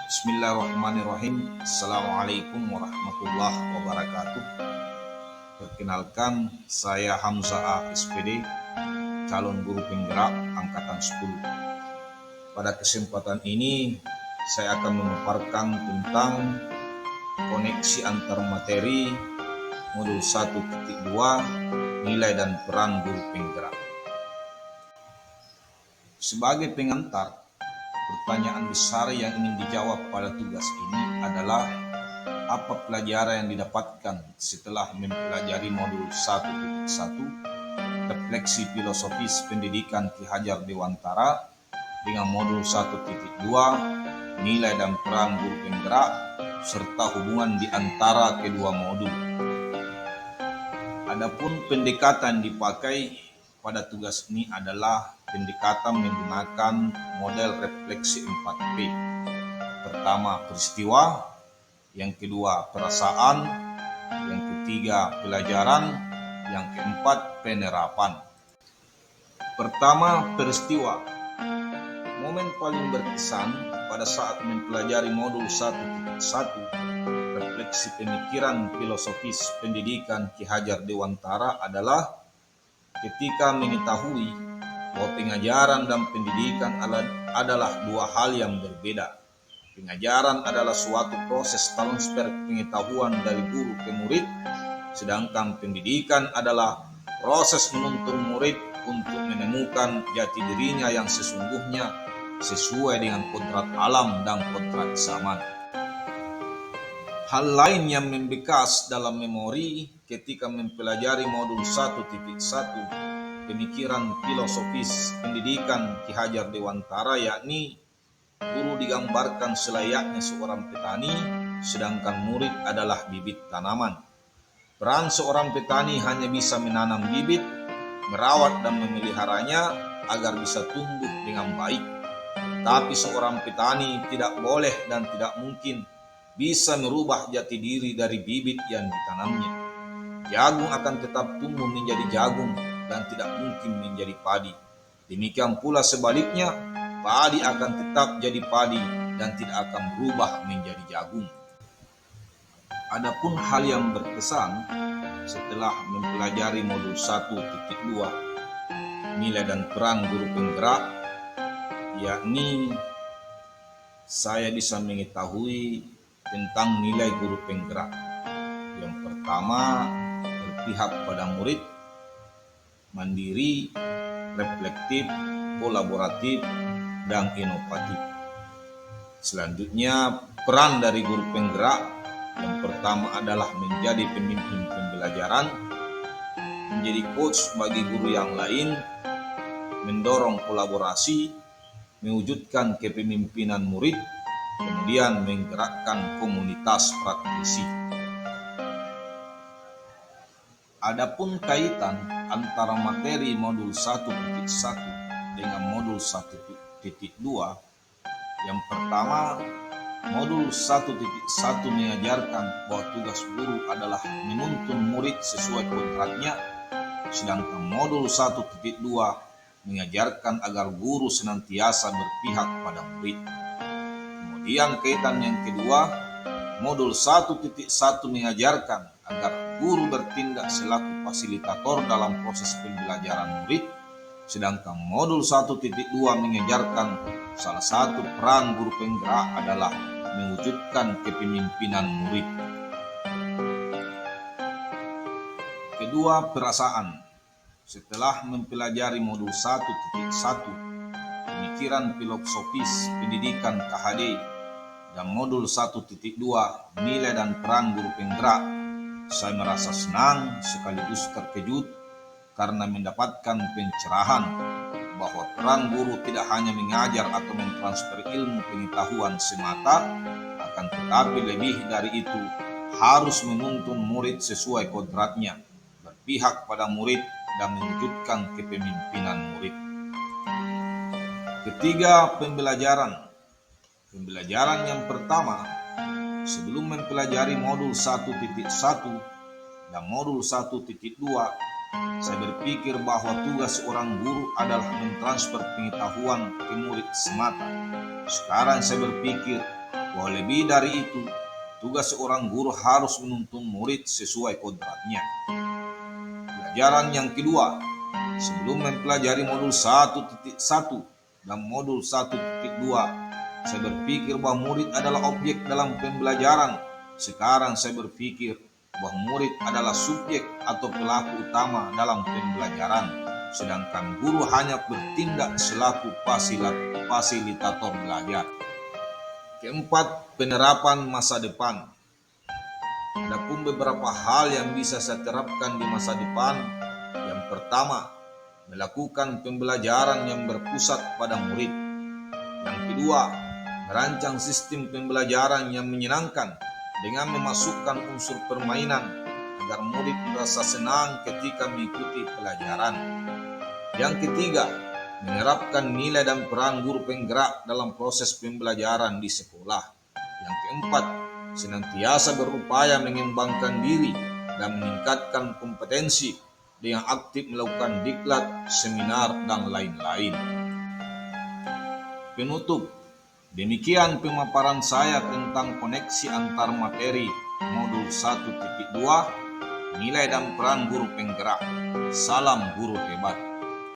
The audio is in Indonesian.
Bismillahirrahmanirrahim. Assalamualaikum warahmatullahi wabarakatuh. Perkenalkan, saya Hamzah SPD, calon guru penggerak angkatan 10. Pada kesempatan ini, saya akan memaparkan tentang koneksi antar materi modul 1.2 nilai dan peran guru penggerak. Sebagai pengantar, pertanyaan besar yang ingin dijawab pada tugas ini adalah apa pelajaran yang didapatkan setelah mempelajari modul 1.1 refleksi filosofis pendidikan Ki Hajar Dewantara dengan modul 1.2 nilai dan peran guru penggerak serta hubungan di antara kedua modul. Adapun pendekatan dipakai pada tugas ini adalah pendekatan menggunakan model refleksi 4P. Pertama, peristiwa, yang kedua, perasaan, yang ketiga, pelajaran, yang keempat, penerapan. Pertama, peristiwa. Momen paling berkesan pada saat mempelajari modul 1.1 refleksi pemikiran filosofis pendidikan Ki Hajar Dewantara adalah ketika mengetahui bahwa pengajaran dan pendidikan adalah dua hal yang berbeda. Pengajaran adalah suatu proses transfer pengetahuan dari guru ke murid, sedangkan pendidikan adalah proses menuntun murid untuk menemukan jati dirinya yang sesungguhnya sesuai dengan kodrat alam dan kodrat zaman. Hal lain yang membekas dalam memori ketika mempelajari modul 1.1 pemikiran filosofis pendidikan Ki Hajar Dewantara, yakni guru digambarkan selayaknya seorang petani, sedangkan murid adalah bibit tanaman. Peran seorang petani hanya bisa menanam bibit, merawat dan memeliharanya agar bisa tumbuh dengan baik. Tapi seorang petani tidak boleh dan tidak mungkin bisa merubah jati diri dari bibit yang ditanamnya. Jagung akan tetap tumbuh menjadi jagung dan tidak mungkin menjadi padi. Demikian pula sebaliknya, padi akan tetap jadi padi dan tidak akan berubah menjadi jagung. Adapun hal yang berkesan setelah mempelajari modul 1.2 nilai dan peran guru penggerak, yakni saya bisa mengetahui tentang nilai guru penggerak. Yang pertama, berpihak pada murid, mandiri, reflektif, kolaboratif, dan inovatif. Selanjutnya, peran dari guru penggerak yang pertama adalah menjadi pemimpin pembelajaran, menjadi coach bagi guru yang lain, mendorong kolaborasi, mewujudkan kepemimpinan murid, kemudian menggerakkan komunitas praktisi. Adapun kaitan antara materi modul 1.1 dengan modul 1.2, yang pertama, modul 1.1 mengajarkan bahwa tugas guru adalah menuntun murid sesuai kodratnya, sedangkan modul 1.2 mengajarkan agar guru senantiasa berpihak pada murid. Kemudian kaitan yang kedua, modul 1.1 mengajarkan agar guru bertindak selaku fasilitator dalam proses pembelajaran murid, sedangkan modul 1.2 mengajarkan salah satu peran guru penggerak adalah mewujudkan kepemimpinan murid. Kedua, perasaan. Setelah mempelajari modul 1.1 pemikiran filosofis pendidikan KHD dan modul 1.2 nilai dan peran guru penggerak, saya merasa senang sekaligus terkejut karena mendapatkan pencerahan bahwa peran guru tidak hanya mengajar atau mentransfer ilmu pengetahuan semata, akan tetapi lebih dari itu harus menuntun murid sesuai kodratnya, berpihak pada murid, dan mewujudkan kepemimpinan murid. Ketiga, pembelajaran. Pembelajaran yang pertama, sebelum mempelajari modul 1.1 dan modul 1.2, saya berpikir bahwa tugas seorang guru adalah mentransfer pengetahuan ke murid semata. Sekarang saya berpikir bahwa lebih dari itu, tugas seorang guru harus menuntun murid sesuai kodratnya. Pelajaran yang kedua, sebelum mempelajari modul 1.1 dan modul 1.2, saya berpikir bahwa murid adalah objek dalam pembelajaran. Sekarang saya berpikir bahwa murid adalah subjek atau pelaku utama dalam pembelajaran, sedangkan guru hanya bertindak selaku fasilitator belajar. Keempat, penerapan masa depan. Ada pun beberapa hal yang bisa saya terapkan di masa depan. Yang pertama, melakukan pembelajaran yang berpusat pada murid. Yang kedua, merancang sistem pembelajaran yang menyenangkan dengan memasukkan unsur permainan agar murid merasa senang ketika mengikuti pelajaran. Yang ketiga, menerapkan nilai dan peran guru penggerak dalam proses pembelajaran di sekolah. Yang keempat, senantiasa berupaya mengembangkan diri dan meningkatkan kompetensi dengan aktif melakukan diklat, seminar, dan lain-lain. Penutup, demikian pemaparan saya tentang koneksi antar materi modul 1.2, nilai dan peran guru penggerak. Salam guru hebat.